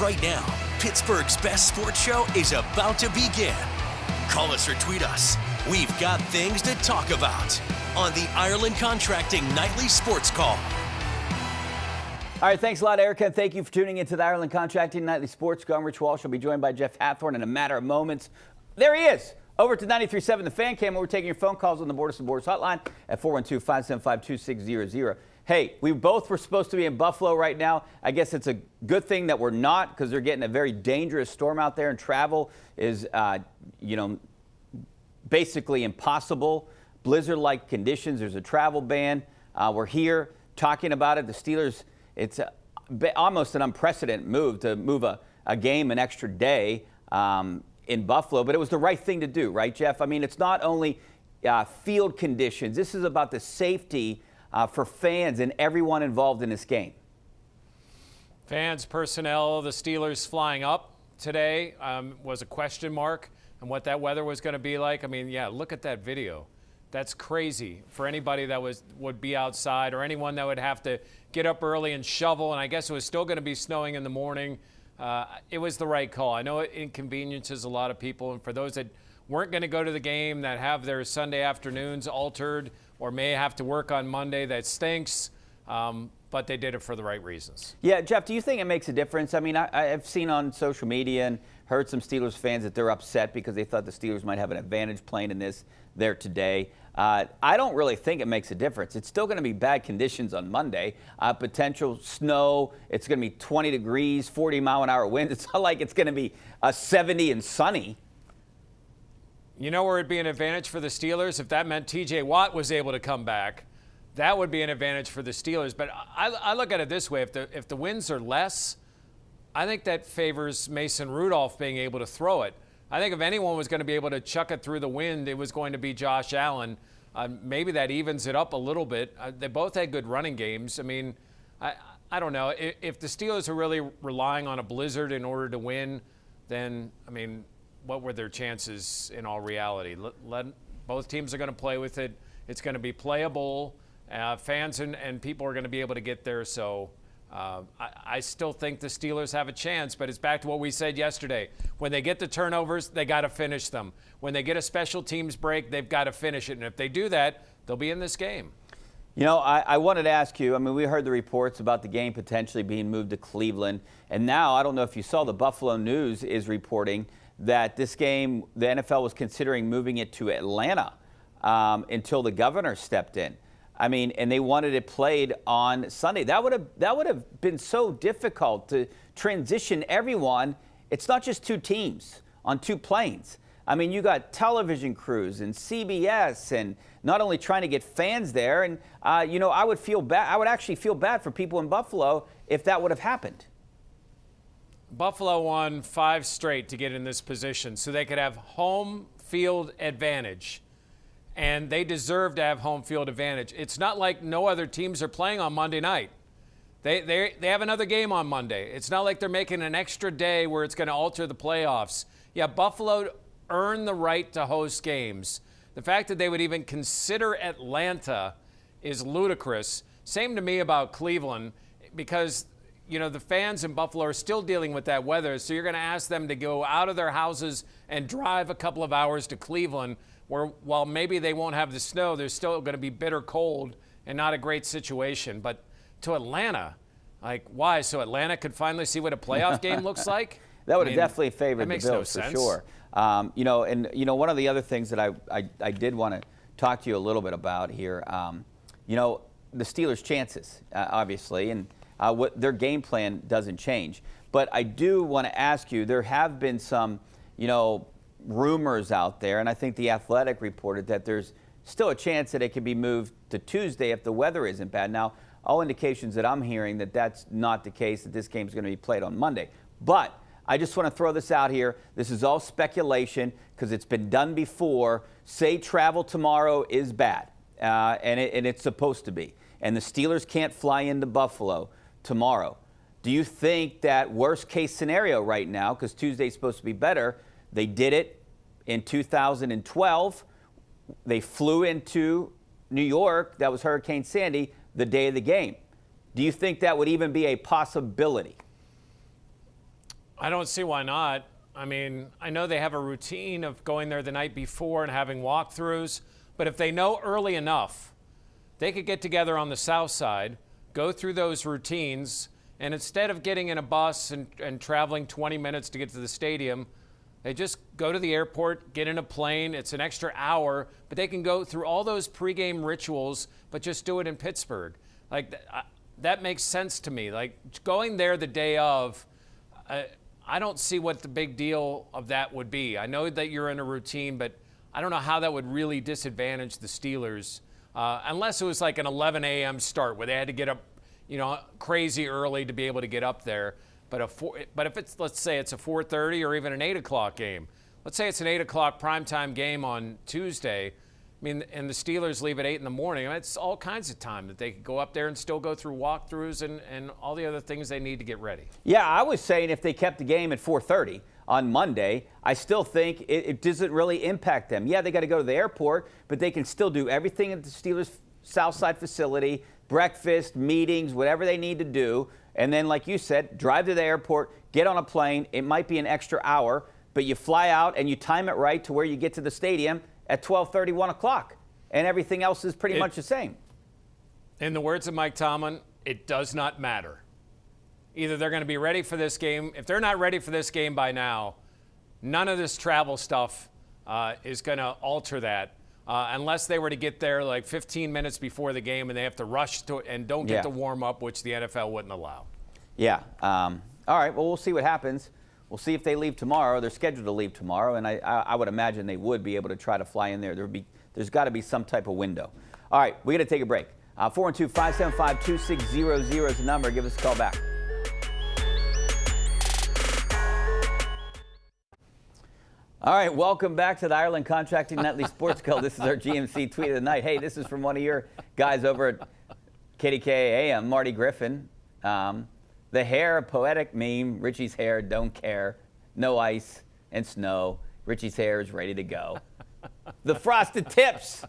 Right now, Pittsburgh's best sports show is about to begin. Call us or tweet us. We've got things to talk about on the Ireland Contracting Nightly Sports Call. All right, thanks a lot, Erica, and thank you for tuning into the Ireland Contracting Nightly Sports Call. I'm Rich Walsh. I'll be joined by Jeff Hathorn in a matter of moments. There he is. Over to 93.7 The Fan Cam, where we're taking your phone calls on the Borders to Borders hotline at 412-575-2600. Hey, we both were supposed to be in Buffalo right now. I guess it's a good thing that we're not, because they're getting a very dangerous storm out there, and travel is, basically impossible. Blizzard-like conditions. There's a travel ban. We're here talking about it. The Steelers, it's almost an unprecedented move to move a game an extra day in Buffalo, but it was the right thing to do, right, Jeff? I mean, it's not only field conditions. This is about the safety for fans and everyone involved in this game. Fans, personnel, the Steelers flying up today was a question mark on what that weather was going to be like. I mean, yeah, look at that video. That's crazy for anybody that would be outside, or anyone that would have to get up early and shovel. And I guess it was still going to be snowing in the morning. It was the right call. I know it inconveniences a lot of people, and for those that weren't going to go to the game, that have their Sunday afternoons altered or may have to work on Monday, that stinks, but they did it for the right reasons. Yeah, Jeff, do you think it makes a difference? I mean, I've seen on social media and heard some Steelers fans that they're upset because they thought the Steelers might have an advantage playing in this there today. I don't really think it makes a difference. It's still going to be bad conditions on Monday. Potential snow. It's going to be 20 degrees, 40-mile-an-hour wind. It's not like it's going to be 70 and sunny. You know where it'd be an advantage for the Steelers? If that meant T.J. Watt was able to come back, that would be an advantage for the Steelers. But I look at it this way. If the winds are less, I think that favors Mason Rudolph being able to throw it. I think if anyone was going to be able to chuck it through the wind, it was going to be Josh Allen. Maybe that evens it up a little bit. They both had good running games. I mean, I don't know. If the Steelers are really relying on a blizzard in order to win, then, I mean, what were their chances in all reality? Both teams are going to play with it. It's going to be playable. Fans and people are going to be able to get there. So I still think the Steelers have a chance, but it's back to what we said yesterday. When they get the turnovers, they got to finish them. When they get a special teams break, they've got to finish it. And if they do that, they'll be in this game. You know, I wanted to ask you, I mean, we heard the reports about the game potentially being moved to Cleveland. And now, I don't know if you saw, the Buffalo News is reporting that this game, the NFL was considering moving it to Atlanta until the governor stepped in. I mean, and they wanted it played on Sunday. That would have been so difficult to transition everyone. It's not just two teams on two planes. I mean, you got television crews and CBS, and not only trying to get fans there. And I would feel bad. I would actually feel bad for people in Buffalo if that would have happened. Buffalo won 5 straight to get in this position so they could have home field advantage. And they deserve to have home field advantage. It's not like no other teams are playing on Monday night. They have another game on Monday. It's not like they're making an extra day where it's going to alter the playoffs. Yeah, Buffalo earned the right to host games. The fact that they would even consider Atlanta is ludicrous. Same to me about Cleveland, because the fans in Buffalo are still dealing with that weather. So you're going to ask them to go out of their houses and drive a couple of hours to Cleveland, where while maybe they won't have the snow, there's still going to be bitter cold and not a great situation. But to Atlanta, like, why? So Atlanta could finally see what a playoff game looks like? That would have definitely favored the Bills for sure. One of the other things that I did want to talk to you a little bit about here, the Steelers' chances, obviously, and what their game plan doesn't change. But I do want to ask you, there have been some, rumors out there, and I think The Athletic reported that there's still a chance that it could be moved to Tuesday if the weather isn't bad. Now, all indications that I'm hearing that that's not the case, that this game is going to be played on Monday. But I just want to throw this out here. This is all speculation because it's been done before. Say travel tomorrow is bad, and it's supposed to be, and the Steelers can't fly into Buffalo tomorrow. Do you think that worst case scenario right now, because Tuesday's supposed to be better, they did it in 2012. They flew into New York. That was Hurricane Sandy, the day of the game. Do you think that would even be a possibility? I don't see why not. I mean, I know they have a routine of going there the night before and having walkthroughs, but if they know early enough, they could get together on the south side, go through those routines, and instead of getting in a bus and traveling 20 minutes to get to the stadium, they just go to the airport, get in a plane. It's an extra hour, but they can go through all those pregame rituals, but just do it in Pittsburgh. Like, that makes sense to me. Like, going there the day of, I don't see what the big deal of that would be. I know that you're in a routine, but I don't know how that would really disadvantage the Steelers, unless it was like an 11 a.m. start where they had to get up, crazy early to be able to get up there. But if it's, let's say it's a 4:30 or even an 8 o'clock game. Let's say it's an 8 o'clock primetime game on Tuesday. I mean, and the Steelers leave at 8 in the morning. I mean, it's all kinds of time that they could go up there and still go through walkthroughs and all the other things they need to get ready. Yeah, I was saying if they kept the game at 4:30 on Monday, I still think it doesn't really impact them. Yeah, they got to go to the airport, but they can still do everything at the Steelers Southside facility, breakfast, meetings, whatever they need to do. And then, like you said, drive to the airport, get on a plane. It might be an extra hour, but you fly out and you time it right to where you get to the stadium at 12:30, 1 o'clock. And everything else is pretty much the same. In the words of Mike Tomlin, it does not matter. Either they're going to be ready for this game. If they're not ready for this game by now, none of this travel stuff is going to alter that. Unless they were to get there like 15 minutes before the game and they have to rush to and don't get to warm up, which the NFL wouldn't allow. Yeah. All right. Well, we'll see what happens. We'll see if they leave tomorrow. They're scheduled to leave tomorrow, and I would imagine they would be able to try to fly in there. There's got to be some type of window. All right. We got to take a break. 412-575-2600 is the number. Give us a call back. All right, welcome back to the Ireland Contracting Nightly Sports Call. This is our GMC Tweet of the Night. Hey, this is from one of your guys over at KDKA-AM, Marty Griffin. The hair poetic meme, Richie's hair, don't care, no ice and snow. Richie's hair is ready to go. The frosted tips.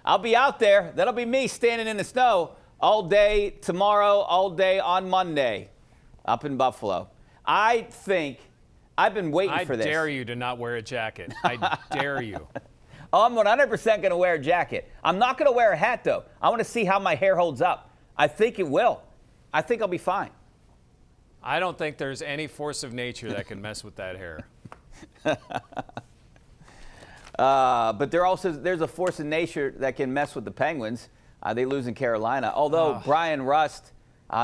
I'll be out there. That'll be me standing in the snow all day tomorrow, all day on Monday up in Buffalo. I've been waiting for this. I dare you to not wear a jacket. I dare you. Oh, I'm 100% going to wear a jacket. I'm not going to wear a hat, though. I want to see how my hair holds up. I think it will. I think I'll be fine. I don't think there's any force of nature that can mess with that hair. But there's a force of nature that can mess with the Penguins. They lose in Carolina. Although Brian Rust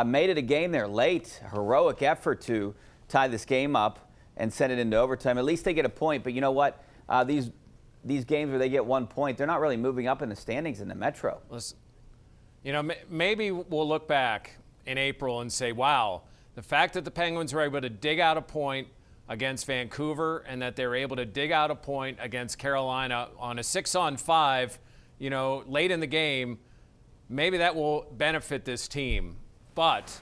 made it a game there late. Heroic effort to tie this game up and send it into overtime. At least they get a point. But you know what? These games where they get 1 point, they're not really moving up in the standings in the Metro. Listen, maybe we'll look back in April and say, wow, the fact that the Penguins were able to dig out a point against Vancouver and that they were able to dig out a point against Carolina on a 6-on-5, late in the game, maybe that will benefit this team. But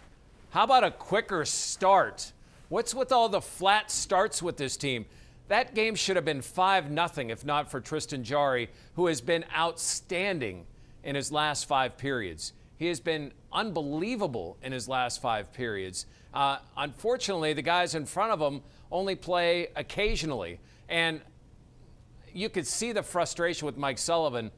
how about a quicker start? What's with all the flat starts with this team? That game should have been 5-0 if not for Tristan Jarry, who has been outstanding in his last 5 periods. He has been unbelievable in his last 5 periods. Unfortunately, the guys in front of him only play occasionally. And you could see the frustration with Mike Sullivan.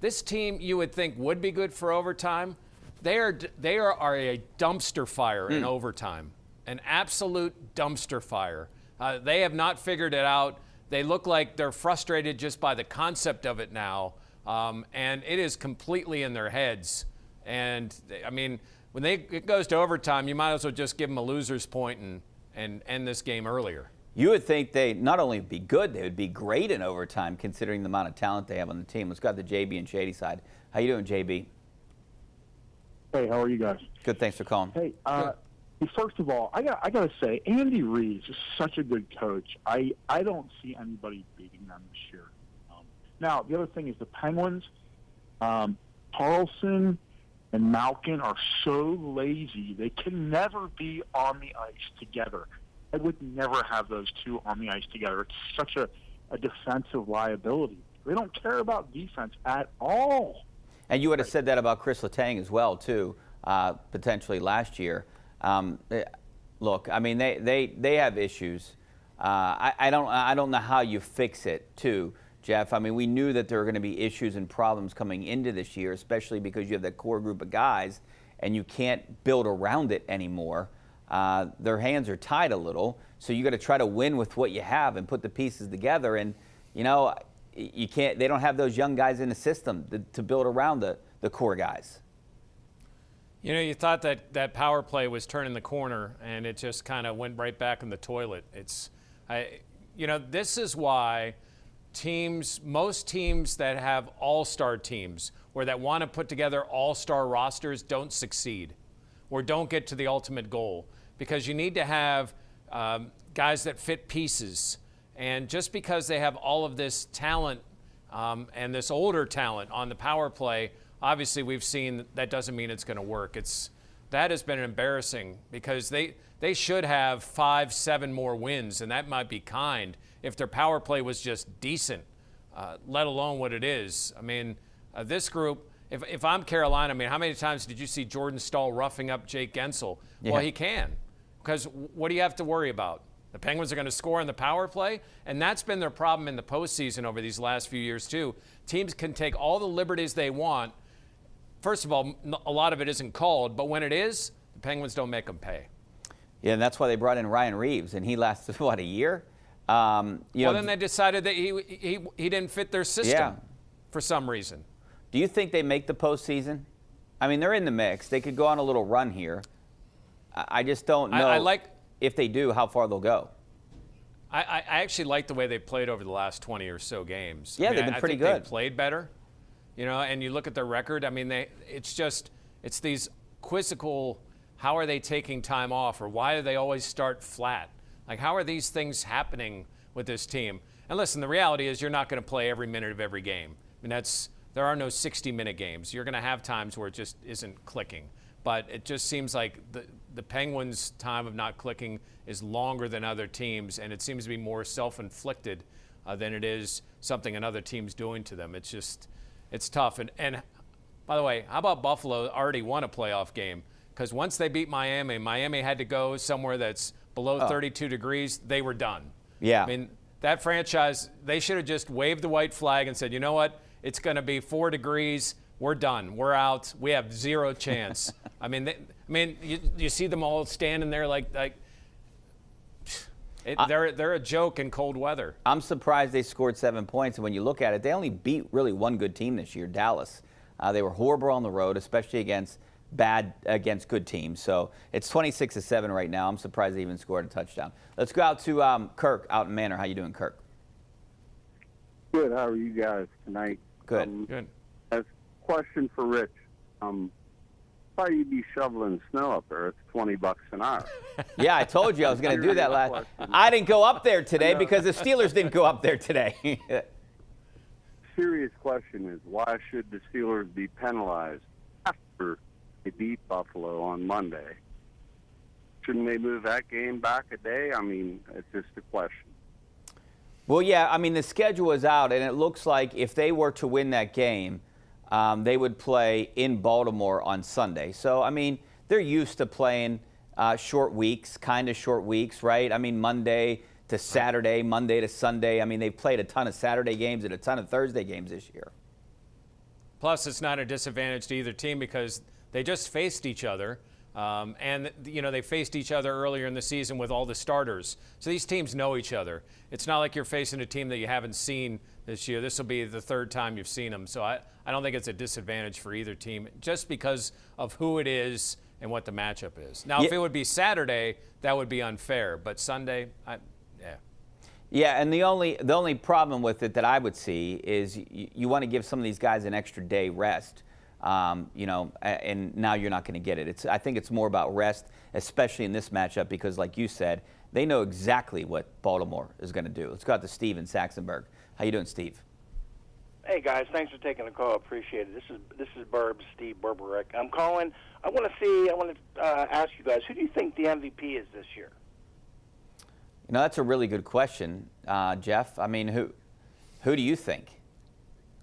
This team you would think would be good for overtime. They are a dumpster fire in overtime. An absolute dumpster fire. They have not figured it out. They look like they're frustrated just by the concept of it now. And it is completely in their heads. And, when it goes to overtime, you might as well just give them a loser's point and end this game earlier. You would think they not only be good, they would be great in overtime considering the amount of talent they have on the team. Let's go to the JB and Shady side. How you doing, JB? Hey, how are you guys? Good, thanks for calling. Hey, first of all, I got to say, Andy Reid is such a good coach. I don't see anybody beating them this year. Now, the other thing is the Penguins, Carlson and Malkin are so lazy. They can never be on the ice together. I would never have those two on the ice together. It's such a defensive liability. They don't care about defense at all. And you would have said that about Chris Letang as well, too, potentially last year. look, I mean, they have issues. I don't know how you fix it, too, Jeff. I mean, we knew that there were going to be issues and problems coming into this year, especially because you have that core group of guys, and you can't build around it anymore. Their hands are tied a little, so you got to try to win with what you have and put the pieces together. And you know, you can't. They don't have those young guys in the system to build around the core guys. You know, you thought that power play was turning the corner, and it just kind of went right back in the toilet. You know, this is why most teams that have all-star teams or that want to put together all-star rosters don't succeed or don't get to the ultimate goal, because you need to have guys that fit pieces. And just because they have all of this talent and this older talent on the power play, obviously we've seen that doesn't mean it's going to work. That has been embarrassing, because they should have 5-7 more wins, and that might be kind if their power play was just decent, let alone what it is. I mean, this group, if I'm Carolina, I mean, how many times did you see Jordan Staal roughing up Jake Gensel? Yeah. Well, he can, because what do you have to worry about? The Penguins are going to score on the power play, and that's been their problem in the postseason over these last few years too. Teams can take all the liberties they want. First of all, a lot of it isn't called, but when it is, the Penguins don't make them pay. Yeah, and that's why they brought in Ryan Reeves, and he lasted, what, a year? Then they decided that he didn't fit their system for some reason. Do you think they make the postseason? I mean, they're in the mix. They could go on a little run here. I just don't know if they do, how far they'll go. I actually like the way they played over the last 20 or so games. Yeah, they've been pretty good. They played better, you know, and you look at their record. I mean, it's these quizzical, how are they taking time off, or why do they always start flat? Like, how are these things happening with this team? And listen, the reality is you're not going to play every minute of every game. I mean, there are no 60-minute games. You're going to have times where it just isn't clicking. But it just seems like the Penguins' time of not clicking is longer than other teams, and it seems to be more self-inflicted than it is something another team's doing to them. It's tough. And by the way, how about Buffalo already won a playoff game? Because once they beat Miami had to go somewhere that's below 32 degrees. They were done. Yeah. I mean, that franchise, they should have just waved the white flag and said, you know what? It's going to be 4 degrees. We're done. We're out. We have zero chance. You see them all standing there they're a joke in cold weather. I'm surprised they scored 7 points. And when you look at it, they only beat really one good team this year, Dallas. They were horrible on the road, especially against good teams. So it's 26-7 right now. I'm surprised they even scored a touchdown. Let's go out to Kirk out in Manor. How you doing, Kirk? Good. How are you guys tonight? Good. Good. As question for Rich. Thought you'd be shoveling snow up there. It's $20 an hour. Yeah, I told you I was going to do that last. I didn't go up there today because the Steelers didn't go up there today. Serious question is, why should the Steelers be penalized after they beat Buffalo on Monday? Shouldn't they move that game back a day? I mean, it's just a question. Well, yeah, I mean, the schedule is out, and it looks like if they were to win that game, they would play in Baltimore on Sunday. So, I mean, they're used to playing short weeks, right? I mean, Monday to Saturday, Monday to Sunday. I mean, they've played a ton of Saturday games and a ton of Thursday games this year. Plus, it's not a disadvantage to either team because they just faced each other. And, you know, they faced each other earlier in the season with all the starters. So these teams know each other. It's not like you're facing a team that you haven't seen this year. This will be the third time you've seen them. So I don't think it's a disadvantage for either team just because of who it is and what the matchup is. Now, if it would be Saturday, that would be unfair. But Sunday, yeah. Yeah, and the only problem with it that I would see is you want to give some of these guys an extra day rest. You know, and now you're not going to get it. I think it's more about rest, especially in this matchup, because like you said, they know exactly what Baltimore is going to do. Let's go out to Steve in Saxonburg. How you doing, Steve? Hey guys, thanks for taking the call. Appreciate it. This is Steve Berberek. I'm calling. I want to ask you guys, who do you think the MVP is this year? You know, that's a really good question, Jeff. I mean, who do you think?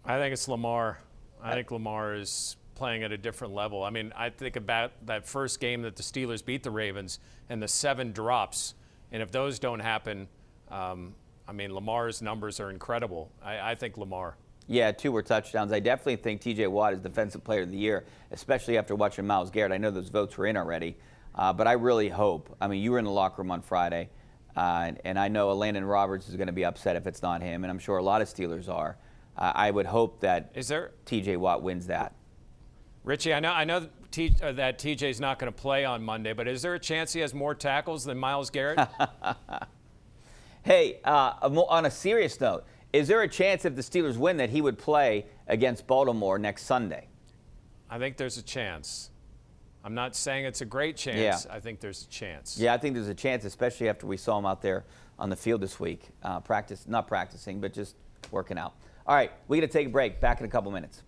I think it's Lamar. I think Lamar is playing at a different level. I mean, I think about that first game that the Steelers beat the Ravens and the 7 drops, and if those don't happen, I mean, Lamar's numbers are incredible. I think Lamar. Yeah, 2 were touchdowns. I definitely think T.J. Watt is Defensive Player of the Year, especially after watching Myles Garrett. I know those votes were in already, but I really hope. I mean, you were in the locker room on Friday, and I know Landon Roberts is going to be upset if it's not him, and I'm sure a lot of Steelers are. I would hope that T.J. Watt wins that. Richie, I know that T.J.'s not going to play on Monday, but is there a chance he has more tackles than Myles Garrett? Hey, on a serious note, is there a chance if the Steelers win that he would play against Baltimore next Sunday? I think there's a chance. I'm not saying it's a great chance. Yeah. I think there's a chance. Yeah, I think there's a chance, especially after we saw him out there on the field this week. Not practicing, but just working out. All right, we're going to take a break. Back in a couple minutes.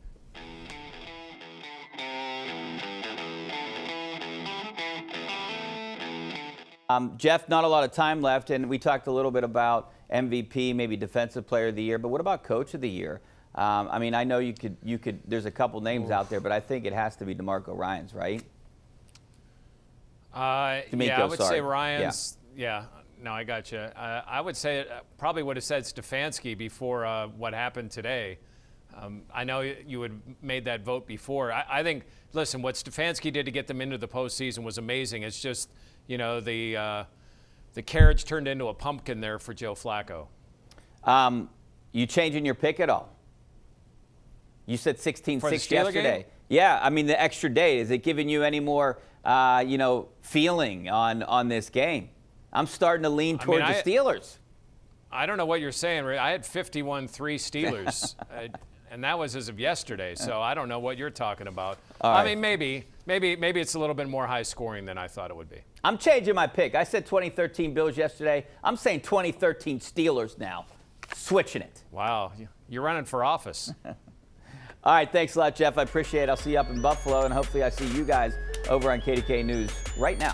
Jeff, not a lot of time left, and we talked a little bit about MVP, maybe Defensive Player of the Year, but what about Coach of the Year? I mean, I know you could. There's a couple names out there, but I think it has to be DeMarco Ryans, right? Yeah, I would say Ryans. Yeah. No, I got you. I would say probably would have said Stefanski before what happened today. I know you had made that vote before. I think, listen, what Stefanski did to get them into the postseason was amazing. It's just, you know, the carriage turned into a pumpkin there for Joe Flacco. You changing your pick at all? You said 16-6 yesterday. Game? Yeah, I mean, the extra day, is it giving you any more, feeling on this game? I'm starting to lean towards the Steelers. I don't know what you're saying, Ray. I had 51-3 Steelers, and that was as of yesterday, so I don't know what you're talking about. I mean, maybe it's a little bit more high scoring than I thought it would be. I'm changing my pick. I said 2013 Bills yesterday. I'm saying 2013 Steelers now. Switching it. Wow, you're running for office. All right, thanks a lot, Jeff. I appreciate it. I'll see you up in Buffalo, and hopefully I see you guys over on KDKA News right now.